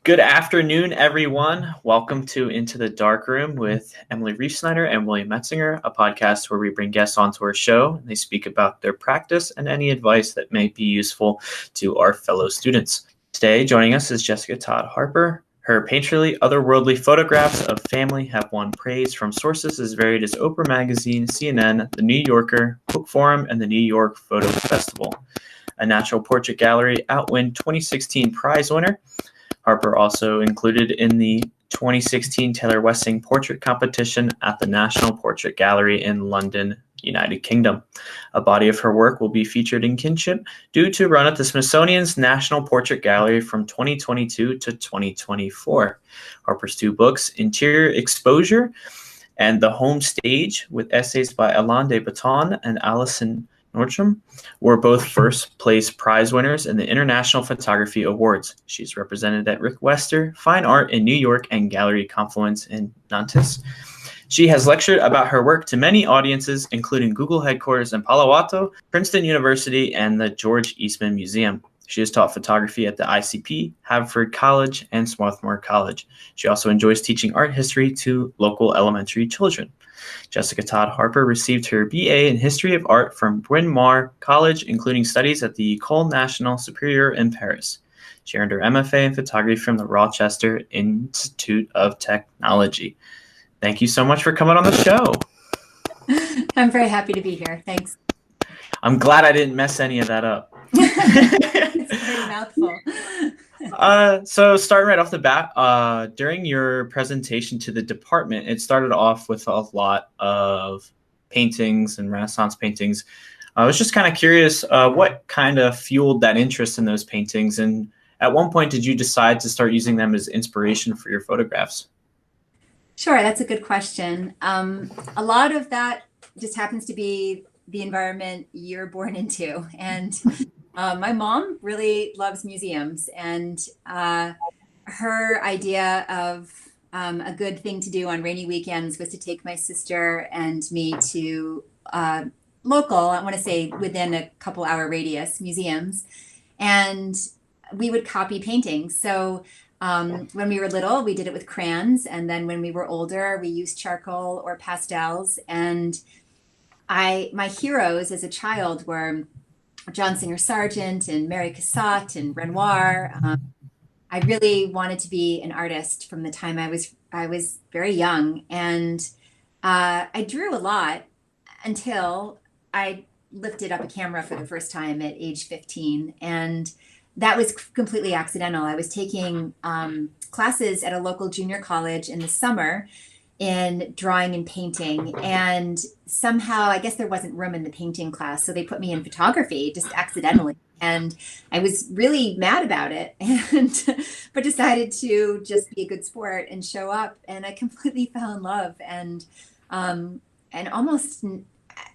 Good afternoon, everyone. Welcome to Into the Darkroom with Emily Reifsnyder and William Metzinger, a podcast where we bring guests onto our show and they speak about their practice and any advice that may be useful to our fellow students. Today, joining us is Jessica Todd Harper. Her painterly, otherworldly photographs of family have won praise from sources as varied as Oprah Magazine, CNN, The New Yorker, Book Forum, and the New York Photo Festival. A Natural Portrait Gallery Outwin 2016 prize winner. Harper also included in the 2016 Taylor Wessing Portrait Competition at the National Portrait Gallery in London, United Kingdom. A body of her work will be featured in Kinship, due to run at the Smithsonian's National Portrait Gallery from 2022 to 2024. Harper's two books, Interior Exposure and The Home Stage, with essays by Alain de Botton and Alison Nordstrom, were both first-place prize winners in the International Photography Awards. She's represented at Rick Wester Fine Art in New York and Gallery Confluence in Nantes. She has lectured about her work to many audiences, including Google headquarters in Palo Alto, Princeton University, and the George Eastman Museum. She has taught photography at the ICP, Haverford College, and Swarthmore College. She also enjoys teaching art history to local elementary children. Jessica Todd Harper received her BA in History of Art from Bryn Mawr College, including studies at the École Nationale Supérieure in Paris. She earned her MFA in photography from the Rochester Institute of Technology. Thank you so much for coming on the show. I'm very happy to be here. Thanks. I'm glad I didn't mess any of that up. It's a very mouthful. So starting right off the bat, during your presentation to the department, it started off with a lot of paintings and Renaissance paintings. I was just kind of curious, what kind of fueled that interest in those paintings? And at one point, did you decide to start using them as inspiration for your photographs? Sure, that's a good question. A lot of that just happens to be the environment you're born into. And my mom really loves museums, and her idea of a good thing to do on rainy weekends was to take my sister and me to local, I want to say within a couple hour radius, museums, and we would copy paintings. So when we were little, we did it with crayons, and then when we were older, we used charcoal or pastels. And my heroes as a child were John Singer Sargent and Mary Cassatt and Renoir. I really wanted to be an artist from the time I was very young, and I drew a lot until I lifted up a camera for the first time at age 15, and that was completely accidental. I was taking classes at a local junior college in the summer in drawing and painting, and somehow I guess there wasn't room in the painting class, so they put me in photography just accidentally, and I was really mad about it, but decided to just be a good sport and show up, and I completely fell in love, and almost,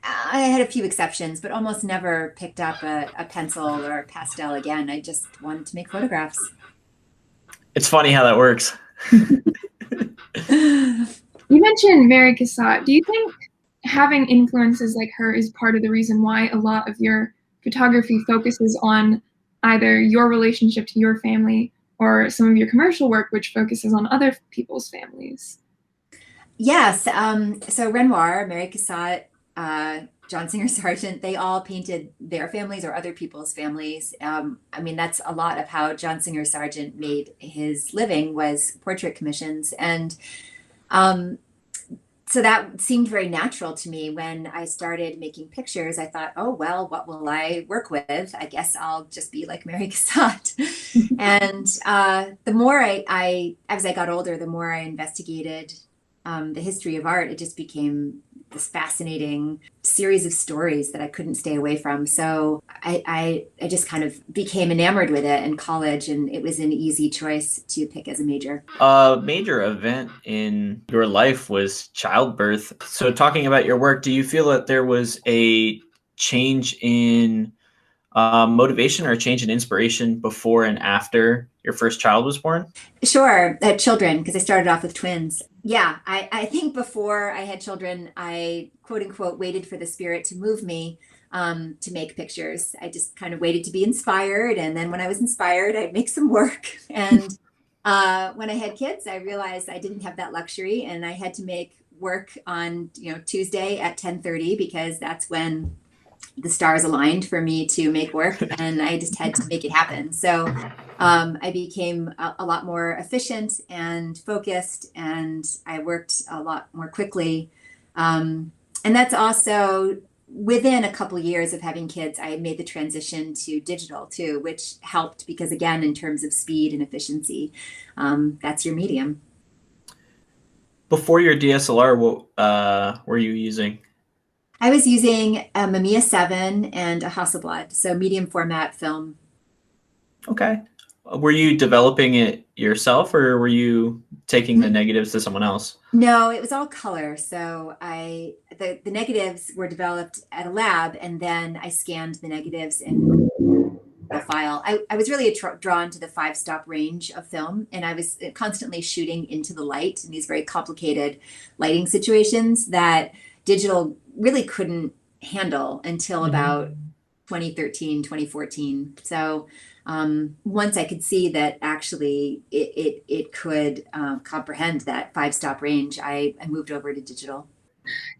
I had a few exceptions, but almost never picked up a pencil or a pastel again. I just wanted to make photographs. It's funny how that works. You mentioned Mary Cassatt. Do you think having influences like her is part of the reason why a lot of your photography focuses on either your relationship to your family or some of your commercial work, which focuses on other people's families? Yes. So Renoir, Mary Cassatt, John Singer Sargent, they all painted their families or other people's families. I mean, that's a lot of how John Singer Sargent made his living, was portrait commissions. And so that seemed very natural to me. When I started making pictures, I thought, oh, well, what will I work with? I guess I'll just be like Mary Cassatt. And the more as I got older, the more I investigated the history of art, it just became this fascinating series of stories that I couldn't stay away from. So I just kind of became enamored with it in college, and it was an easy choice to pick as a major. A major event in your life was childbirth. So talking about your work, do you feel that there was a change in motivation or a change in inspiration before and after your first child was born? Sure, children, because I started off with twins. Yeah, I think before I had children, I quote unquote waited for the spirit to move me to make pictures. I just kind of waited to be inspired, and then when I was inspired, I'd make some work. And When I had kids, I realized I didn't have that luxury, and I had to make work on, Tuesday at 10:30 because that's when the stars aligned for me to make work, and I just had to make it happen. So I became a lot more efficient and focused, and I worked a lot more quickly. And that's also within a couple years of having kids, I made the transition to digital too, which helped because, again, in terms of speed and efficiency, that's your medium. Before your DSLR, what were you using? I was using a Mamiya 7 and a Hasselblad, so medium format film. Okay. Were you developing it yourself, or were you taking the negatives to someone else? No, it was all color. So the negatives were developed at a lab, and then I scanned the negatives in a file. I was really drawn to the 5-stop range of film, and I was constantly shooting into the light in these very complicated lighting situations that digital really couldn't handle until about 2013, 2014. So once I could see that actually it could comprehend that 5-stop range, I moved over to digital.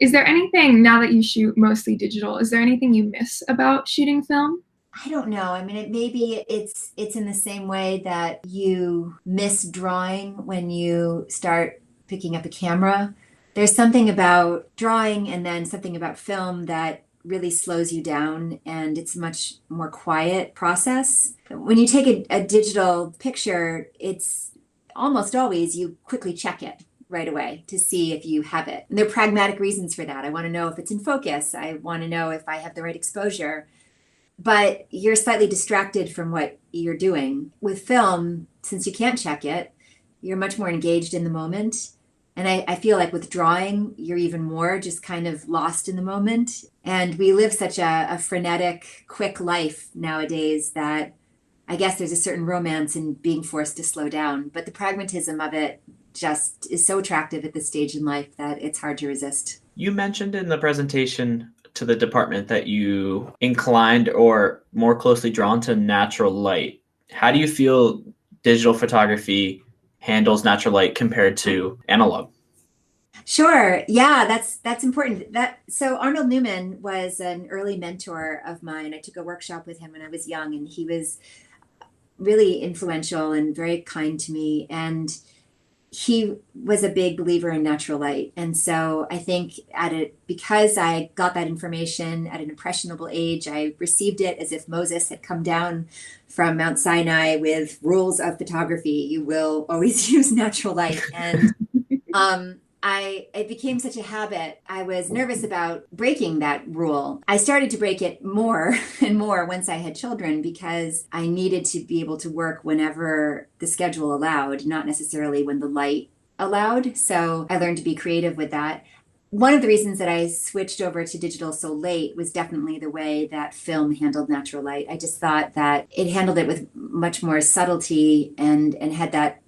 Is there anything, now that you shoot mostly digital, is there anything you miss about shooting film? I don't know. I mean, maybe it's in the same way that you miss drawing when you start picking up a camera. There's something about drawing and then something about film that really slows you down, and it's a much more quiet process. When you take a digital picture, it's almost always you quickly check it right away to see if you have it. And there are pragmatic reasons for that. I want to know if it's in focus. I want to know if I have the right exposure. But you're slightly distracted from what you're doing. With film, since you can't check it, you're much more engaged in the moment. And I feel like with drawing, you're even more just kind of lost in the moment. And we live such a frenetic, quick life nowadays that I guess there's a certain romance in being forced to slow down. But the pragmatism of it just is so attractive at this stage in life that it's hard to resist. You mentioned in the presentation to the department that you inclined or more closely drawn to natural light. How do you feel digital photography handles natural light compared to analog? Sure. Yeah, that's important. So Arnold Newman was an early mentor of mine. I took a workshop with him when I was young, and he was really influential and very kind to me. And he was a big believer in natural light. And so I think because I got that information at an impressionable age, I received it as if Moses had come down from Mount Sinai with rules of photography. You will always use natural light. And it became such a habit. I was nervous about breaking that rule. I started to break it more and more once I had children because I needed to be able to work whenever the schedule allowed, not necessarily when the light allowed. So I learned to be creative with that. One of the reasons that I switched over to digital so late was definitely the way that film handled natural light. I just thought that it handled it with much more subtlety and had that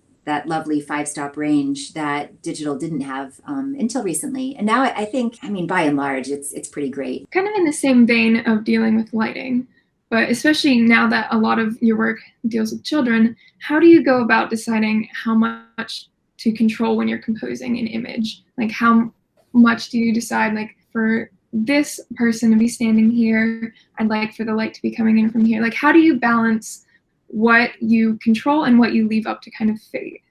lovely 5-stop range that digital didn't have until recently. And now I think, by and large, it's pretty great. Kind of in the same vein of dealing with lighting, but especially now that a lot of your work deals with children, how do you go about deciding how much to control when you're composing an image? Like how much do you decide, like for this person to be standing here, I'd like for the light to be coming in from here? Like how do you balance what you control and what you leave up to kind of fate?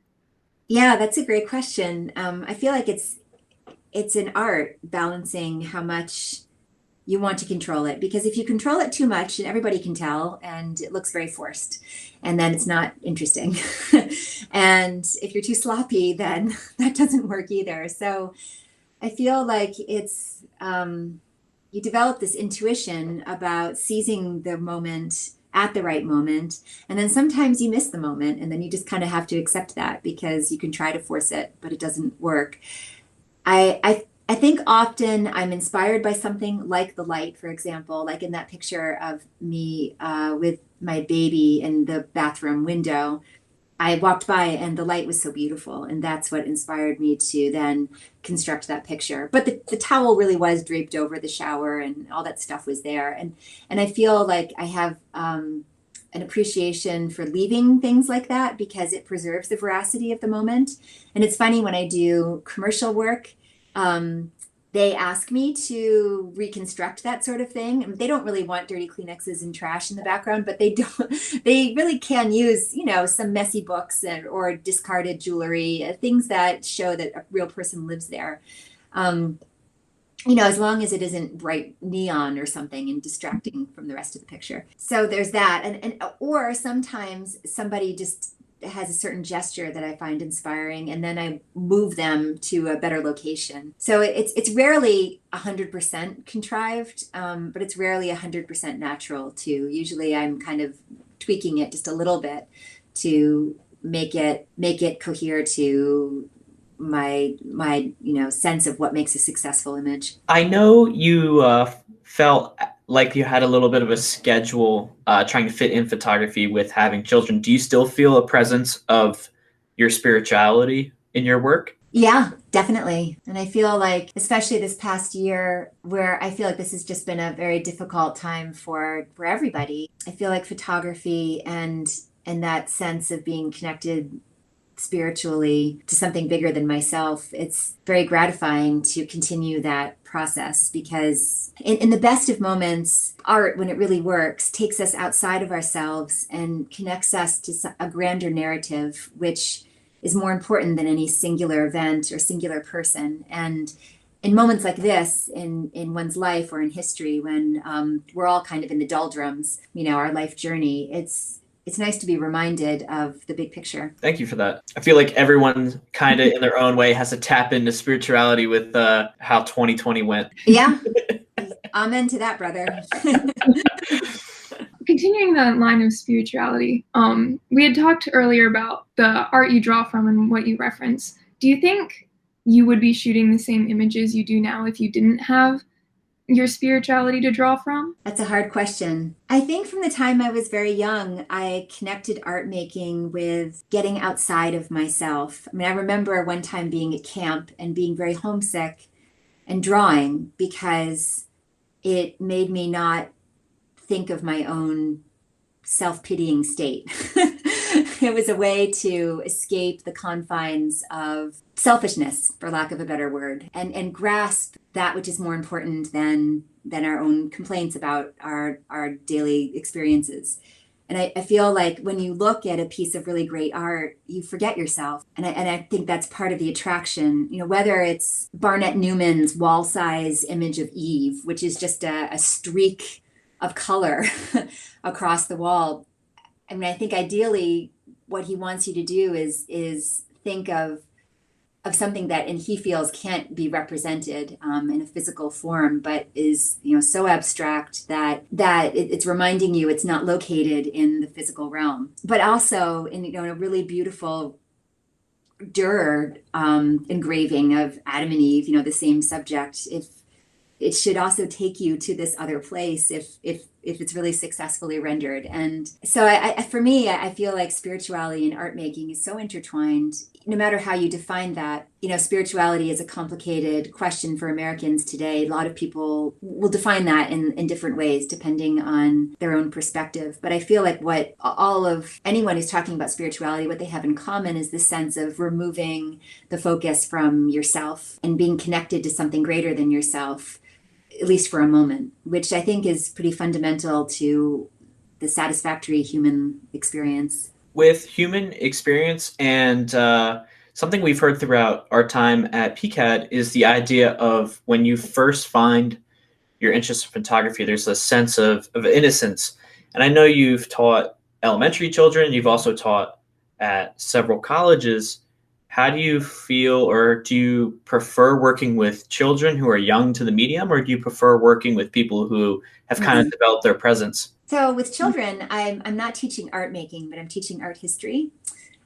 Yeah, that's a great question. I feel like it's an art balancing how much you want to control it, because if you control it too much, and everybody can tell, and it looks very forced, and then it's not interesting. And if you're too sloppy, then that doesn't work either. So I feel like it's you develop this intuition about seizing the moment at the right moment. And then sometimes you miss the moment, and then you just kind of have to accept that because you can try to force it, but it doesn't work. I think often I'm inspired by something like the light, for example, like in that picture of me with my baby in the bathroom window. I walked by and the light was so beautiful, and that's what inspired me to then construct that picture. But the towel really was draped over the shower, and all that stuff was there. And I feel like I have an appreciation for leaving things like that because it preserves the veracity of the moment. And it's funny when I do commercial work, they ask me to reconstruct that sort of thing. And they don't really want dirty Kleenexes and trash in the background, but they really can use, some messy books or discarded jewelry, things that show that a real person lives there. As long as it isn't bright neon or something and distracting from the rest of the picture. So there's that. Or sometimes somebody just has a certain gesture that I find inspiring, and then I move them to a better location. So it's rarely 100% contrived, but it's rarely 100% natural too. Usually I'm kind of tweaking it just a little bit to make it cohere to my sense of what makes a successful image. I know you felt like you had a little bit of a schedule trying to fit in photography with having children. Do you still feel a presence of your spirituality in your work? Yeah, definitely. And I feel like, especially this past year, where I feel like this has just been a very difficult time for everybody. I feel like photography and that sense of being connected spiritually to something bigger than myself, it's very gratifying to continue that process, because in the best of moments, art, when it really works, takes us outside of ourselves and connects us to a grander narrative, which is more important than any singular event or singular person. And in moments like this in one's life or in history, when we're all kind of in the doldrums, our life journey, it's nice to be reminded of the big picture. Thank you for that. I feel like everyone kind of in their own way has to tap into spirituality with how 2020 went. Yeah. Amen to that, brother. Continuing the line of spirituality, we had talked earlier about the art you draw from and what you reference. Do you think you would be shooting the same images you do now if you didn't have your spirituality to draw from? That's a hard question. I think from the time I was very young, I connected art making with getting outside of myself. I mean, I remember one time being at camp and being very homesick and drawing because it made me not think of my own self-pitying state. It was a way to escape the confines of selfishness, for lack of a better word, and grasp that which is more important than our own complaints about our daily experiences. And I feel like when you look at a piece of really great art, you forget yourself. And I think that's part of the attraction, whether it's Barnett Newman's wall size image of Eve, which is just a streak of color across the wall. I mean, I think ideally what he wants you to do is think of something that, and he feels, can't be represented in a physical form, but is so abstract that it's reminding you it's not located in the physical realm. But also in a really beautiful Dürer engraving of Adam and Eve, the same subject. If it should also take you to this other place if it's really successfully rendered. And so for me, I feel like spirituality and art making is so intertwined. No matter how you define that, spirituality is a complicated question for Americans today. A lot of people will define that in different ways, depending on their own perspective. But I feel like what all of anyone who's talking about spirituality, what they have in common is this sense of removing the focus from yourself and being connected to something greater than yourself, at least for a moment, which I think is pretty fundamental to the satisfactory human experience. With human experience and something we've heard throughout our time at PCAD is the idea of when you first find your interest in photography, there's a sense of innocence. And I know you've taught elementary children, you've also taught at several colleges. How do you feel, or do you prefer working with children who are young to the medium, or do you prefer working with people who have kind of developed their presence? So with children, I'm not teaching art making, but I'm teaching art history.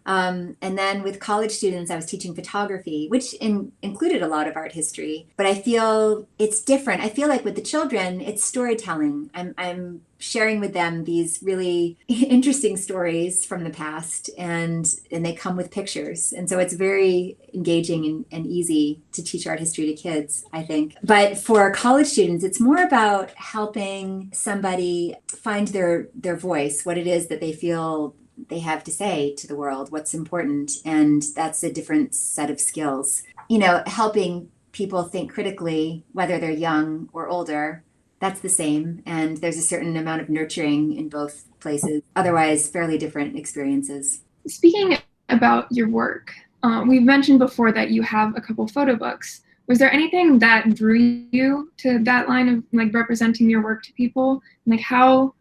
And then with college students, I was teaching photography, which included a lot of art history. But I feel it's different. I feel like with the children, it's storytelling. I'm sharing with them these really interesting stories from the past, and they come with pictures. And so it's very engaging and easy to teach art history to kids, I think. But for college students, it's more about helping somebody find their voice, what it is that they feel they have to say to the world, what's important. And that's a different set of skills. Helping people think critically, whether they're young or older, that's the same. And there's a certain amount of nurturing in both places. Otherwise, fairly different experiences. Speaking about your work, we've mentioned before that you have a couple photo books. Was there anything that drew you to that line of representing your work to people? How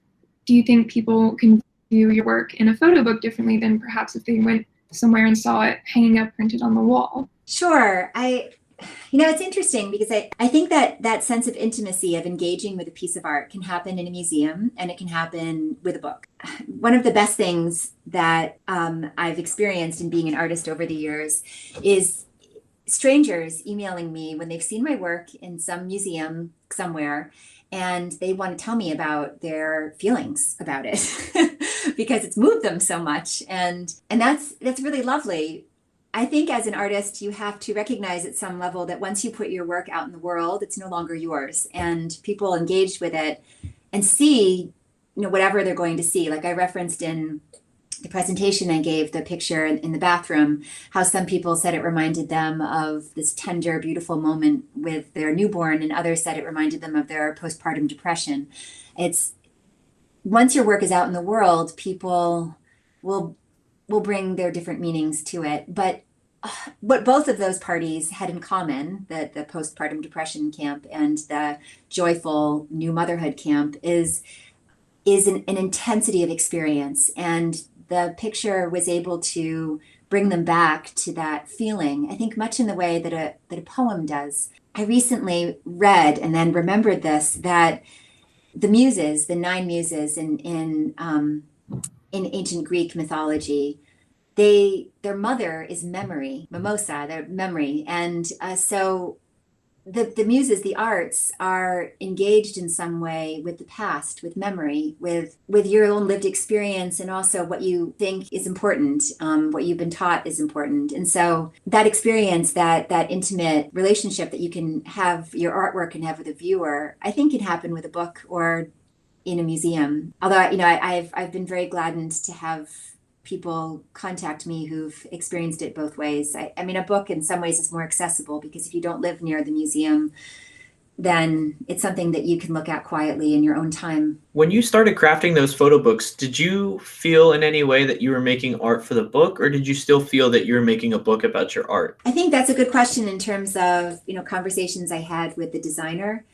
do you think people can view your work in a photo book differently than perhaps if they went somewhere and saw it hanging up printed on the wall? Sure. It's interesting because I think that sense of intimacy of engaging with a piece of art can happen in a museum, and it can happen with a book. One of the best things that I've experienced in being an artist over the years is strangers emailing me when they've seen my work in some museum somewhere, and they want to tell me about their feelings about it because it's moved them so much. And that's really lovely. I think as an artist, you have to recognize at some level that once you put your work out in the world, it's no longer yours, and people engage with it and see, whatever they're going to see. Like I referenced in the presentation I gave, the picture in the bathroom, how some people said it reminded them of this tender, beautiful moment with their newborn, and others said it reminded them of their postpartum depression. It's once your work is out in the world, people will bring their different meanings to it. But what both of those parties had in common, the postpartum depression camp and the joyful new motherhood camp, is an intensity of experience. And the picture was able to bring them back to that feeling, I think much in the way that a poem does. I recently read and then remembered that the muses, the 9 muses in ancient Greek mythology, their mother is memory, mimosa, their memory. And so the muses, the arts, are engaged in some way with the past, with memory, with your own lived experience, and also what you think is important, what you've been taught is important. And so that experience, that intimate relationship that you can have, your artwork can have with a viewer, I think can happen with a book or in a museum. Although, I've been very gladdened to have people contact me who've experienced it both ways. I mean, a book in some ways is more accessible because if you don't live near the museum, then it's something that you can look at quietly in your own time. When you started crafting those photo books, did you feel in any way that you were making art for the book, or did you still feel that you were making a book about your art? I think that's a good question in terms of, conversations I had with the designer.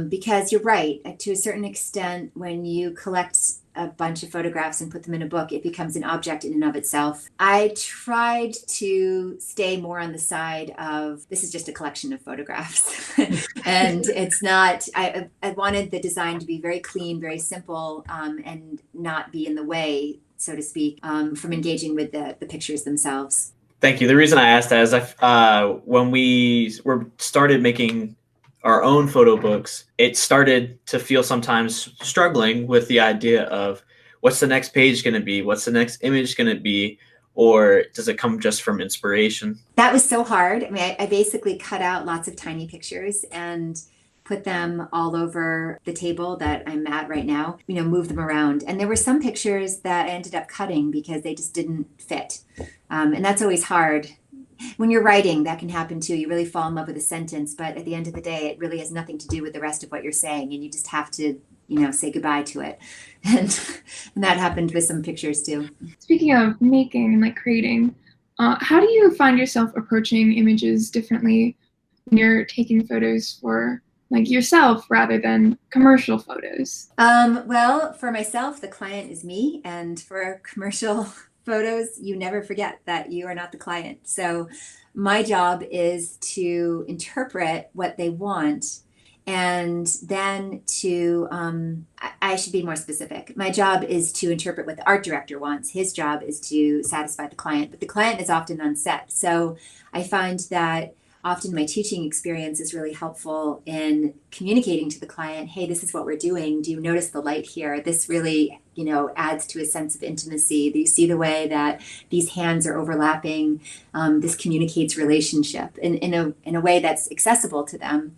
Because you're right, to a certain extent, when you collect a bunch of photographs and put them in a book, it becomes an object in and of itself. I tried to stay more on the side of, this is just a collection of photographs. And it's not, I wanted the design to be very clean, very simple, and not be in the way, so to speak, from engaging with the pictures themselves. Thank you. The reason I asked that is when we started making our own photo books, it started to feel sometimes struggling with the idea of what's the next page going to be? What's the next image going to be? Or does it come just from inspiration? That was so hard. I mean, I basically cut out lots of tiny pictures and put them all over the table that I'm at right now, move them around. And there were some pictures that I ended up cutting because they just didn't fit. And that's always hard. When you're writing, that can happen too. You really fall in love with a sentence, but at the end of the day, it really has nothing to do with the rest of what you're saying. And you just have to, say goodbye to it. And that happened with some pictures too. Speaking of making and creating, how do you find yourself approaching images differently when you're taking photos for yourself rather than commercial photos? Well, for myself, the client is me. And for commercial photos, you never forget that you are not the client. So my job is to interpret what they want And then I should be more specific. My job is to interpret what the art director wants. His job is to satisfy the client, but the client is often on set. So I find that often my teaching experience is really helpful in communicating to the client, hey, this is what we're doing. Do you notice the light here? This really, adds to a sense of intimacy. Do you see the way that these hands are overlapping? This communicates relationship in a way that's accessible to them.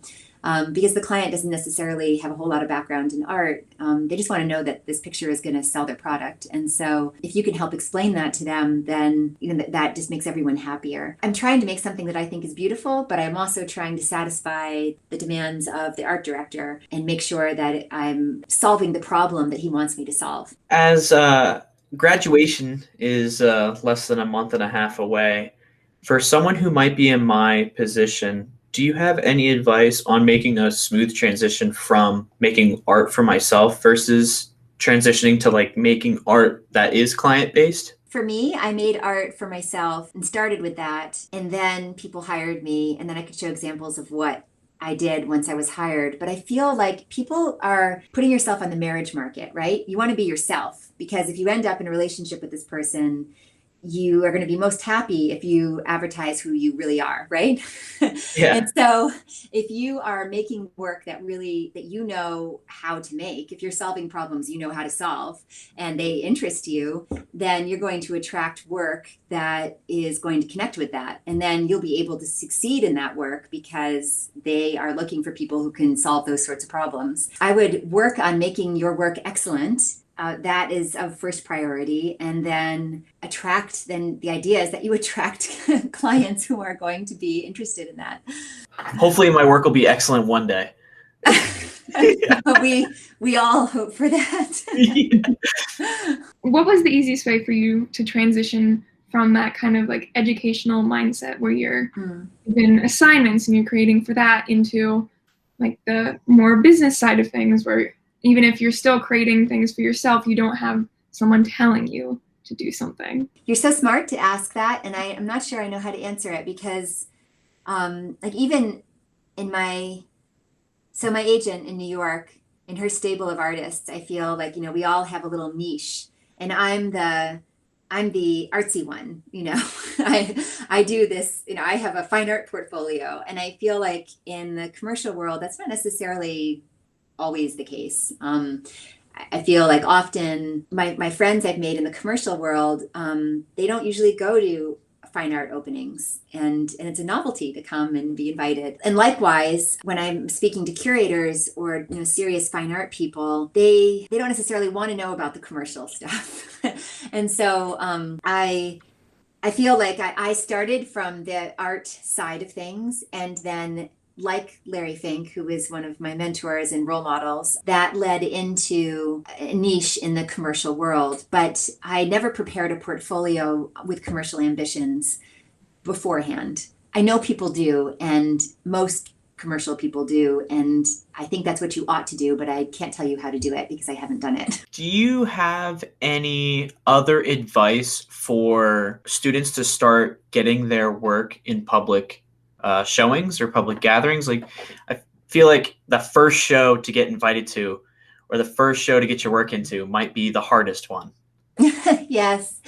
Because the client doesn't necessarily have a whole lot of background in art. They just want to know that this picture is going to sell their product. And so if you can help explain that to them, then that just makes everyone happier. I'm trying to make something that I think is beautiful, but I'm also trying to satisfy the demands of the art director and make sure that I'm solving the problem that he wants me to solve. As graduation is less than a month and a half away, for someone who might be in my position, do you have any advice on making a smooth transition from making art for myself versus transitioning to like making art that is client-based? For me, I made art for myself and started with that. And then people hired me, and then I could show examples of what I did once I was hired. But I feel like people are putting yourself on the marriage market, right? You want to be yourself, because if you end up in a relationship with this person, you are going to be most happy if you advertise who you really are, right? Yeah. And so if you are making work that you know how to make, if you're solving problems you know how to solve and they interest you, then you're going to attract work that is going to connect with that. And then you'll be able to succeed in that work because they are looking for people who can solve those sorts of problems. I would work on making your work excellent. That is of first priority. And then the idea is that you attract clients who are going to be interested in that. Hopefully my work will be excellent one day. we all hope for that. What was the easiest way for you to transition from that kind of like educational mindset where you're given assignments and you're creating for that into like the more business side of things, where even if you're still creating things for yourself, you don't have someone telling you to do something? You're so smart to ask that, and I'm not sure I know how to answer it, because even in my agent in New York, in her stable of artists, I feel like, we all have a little niche, and I'm the artsy one, I do this, I have a fine art portfolio, and I feel like in the commercial world, that's not necessarily always the case. I feel like often my friends I've made in the commercial world, they don't usually go to fine art openings, and it's a novelty to come and be invited. And likewise, when I'm speaking to curators or serious fine art people, they don't necessarily want to know about the commercial stuff. And so I feel like I started from the art side of things, and then, like Larry Fink, who is one of my mentors and role models, that led into a niche in the commercial world. But I never prepared a portfolio with commercial ambitions beforehand. I know people do, and most commercial people do, and I think that's what you ought to do, but I can't tell you how to do it because I haven't done it. Do you have any other advice for students to start getting their work in public showings or public gatherings? Like, I feel like the first show to get invited to, or the first show to get your work into, might be the hardest one. Yes.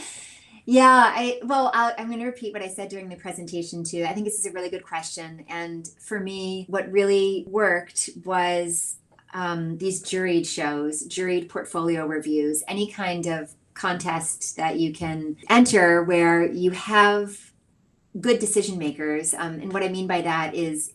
Yeah. I'm going to repeat what I said during the presentation too. I think this is a really good question. And for me, what really worked was these juried portfolio reviews, any kind of contest that you can enter where you have good decision makers. And what I mean by that is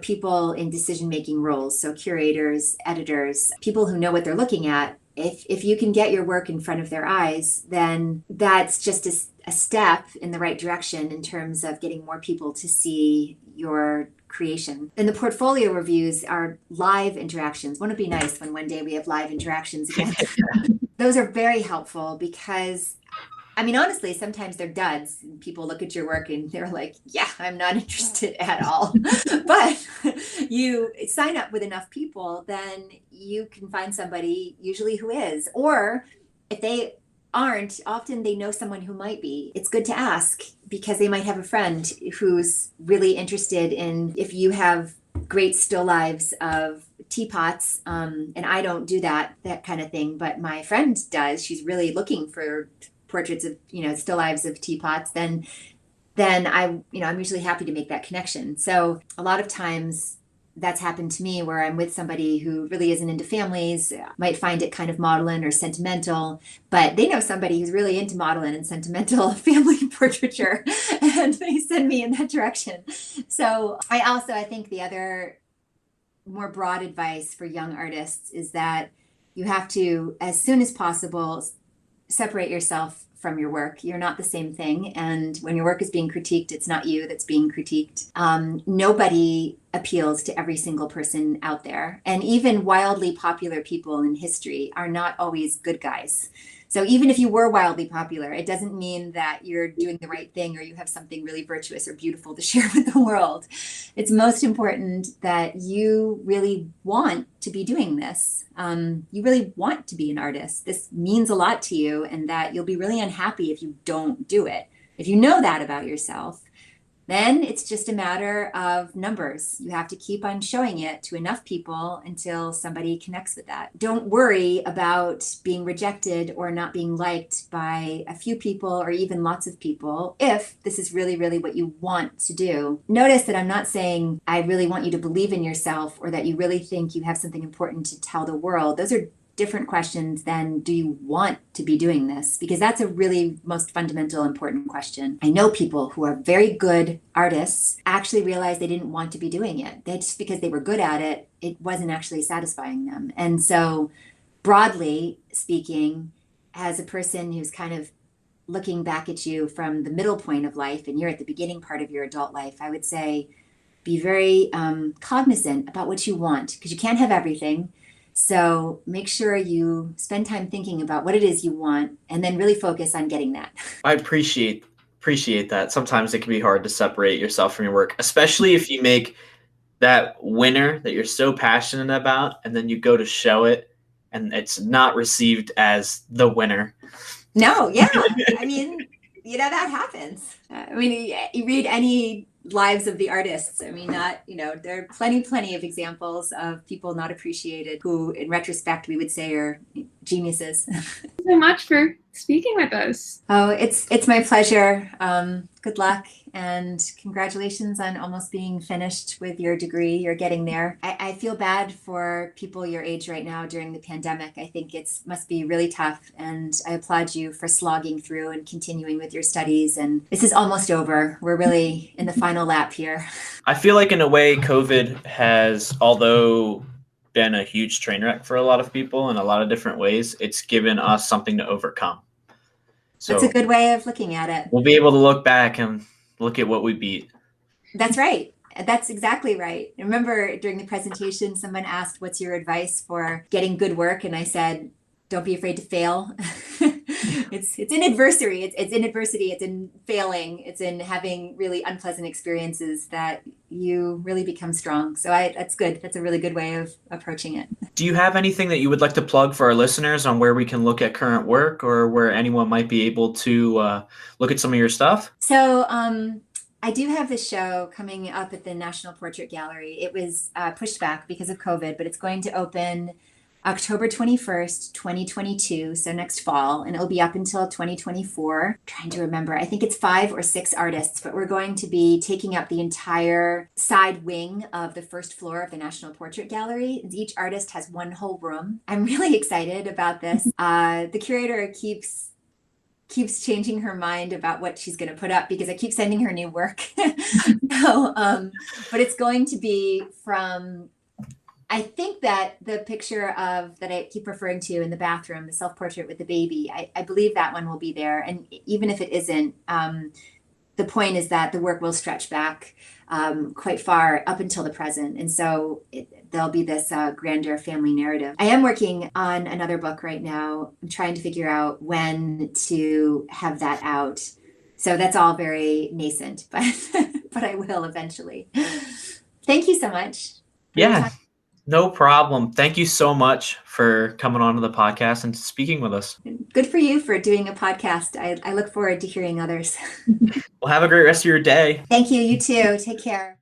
people in decision-making roles. So curators, editors, people who know what they're looking at. If you can get your work in front of their eyes, then that's just a step in the right direction in terms of getting more people to see your creation. And the portfolio reviews are live interactions. Won't it be nice when one day we have live interactions again? Those are very helpful because, honestly, sometimes they're duds. People look at your work and they're like, yeah, I'm not interested at all. But you sign up with enough people, then you can find somebody usually who is. Or if they aren't, often they know someone who might be. It's good to ask because they might have a friend who's really interested in, if you have great still lives of teapots. And I don't do that kind of thing, but my friend does. She's really looking for portraits of, still lives of teapots. Then I'm usually happy to make that connection. So a lot of times that's happened to me where I'm with somebody who really isn't into families, might find it kind of maudlin or sentimental, but they know somebody who's really into maudlin and sentimental family portraiture, and they send me in that direction. So I think the other more broad advice for young artists is that you have to, as soon as possible, separate yourself from your work. You're not the same thing. And when your work is being critiqued, it's not you that's being critiqued. Nobody appeals to every single person out there. And even wildly popular people in history are not always good guys. So even if you were wildly popular, it doesn't mean that you're doing the right thing or you have something really virtuous or beautiful to share with the world. It's most important that you really want to be doing this. You really want to be an artist. This means a lot to you, and that you'll be really unhappy if you don't do it. If you know that about yourself, then it's just a matter of numbers. You have to keep on showing it to enough people until somebody connects with that. Don't worry about being rejected or not being liked by a few people or even lots of people if this is really, really what you want to do. Notice that I'm not saying I really want you to believe in yourself or that you really think you have something important to tell the world. Those are different questions than do you want to be doing this? Because that's a really most fundamental, important question. I know people who are very good artists actually realize they didn't want to be doing it. Just because they were good at it, it wasn't actually satisfying them. And so broadly speaking, as a person who's kind of looking back at you from the middle point of life and you're at the beginning part of your adult life, I would say be very cognizant about what you want, because you can't have everything. So make sure you spend time thinking about what it is you want and then really focus on getting that. I appreciate that. Sometimes it can be hard to separate yourself from your work, especially if you make that winner that you're so passionate about and then you go to show it and it's not received as the winner. No, yeah. I mean, that happens. You read any lives of the artists. I mean, there are plenty of examples of people not appreciated who, in retrospect, we would say are geniuses. Thank you so much for speaking with us. Oh, it's my pleasure. Good luck and congratulations on almost being finished with your degree. You're getting there. I feel bad for people your age right now during the pandemic. I think must be really tough, and I applaud you for slogging through and continuing with your studies. And this is almost over. We're really in the final lap here. I feel like in a way COVID has, although been a huge train wreck for a lot of people in a lot of different ways, it's given us something to overcome. So that's a good way of looking at it. We'll be able to look back and look at what we beat. That's right. That's exactly right. Remember during the presentation, someone asked, what's your advice for getting good work? And I said, don't be afraid to fail. It's in adversity. It's in adversity. It's in failing. It's in having really unpleasant experiences that you really become strong. So that's good. That's a really good way of approaching it. Do you have anything that you would like to plug for our listeners on where we can look at current work or where anyone might be able to look at some of your stuff? So I do have this show coming up at the National Portrait Gallery. It was pushed back because of COVID, but it's going to open October 21st, 2022, so next fall, and it'll be up until 2024. Trying to remember, I think it's 5 or 6 artists, but we're going to be taking up the entire side wing of the first floor of the National Portrait Gallery. Each artist has one whole room. I'm really excited about this. The curator keeps changing her mind about what she's going to put up because I keep sending her new work. But it's going to be from, I think that the picture that I keep referring to in the bathroom, the self-portrait with the baby, I believe that one will be there. And even if it isn't, the point is that the work will stretch back quite far up until the present. And so there'll be this grander family narrative. I am working on another book right now. I'm trying to figure out when to have that out. So that's all very nascent, but I will eventually. Thank you so much. Yeah, no problem. Thank you so much for coming on to the podcast and speaking with us. Good for you for doing a podcast. I look forward to hearing others. Well, have a great rest of your day. Thank you. You too. Take care.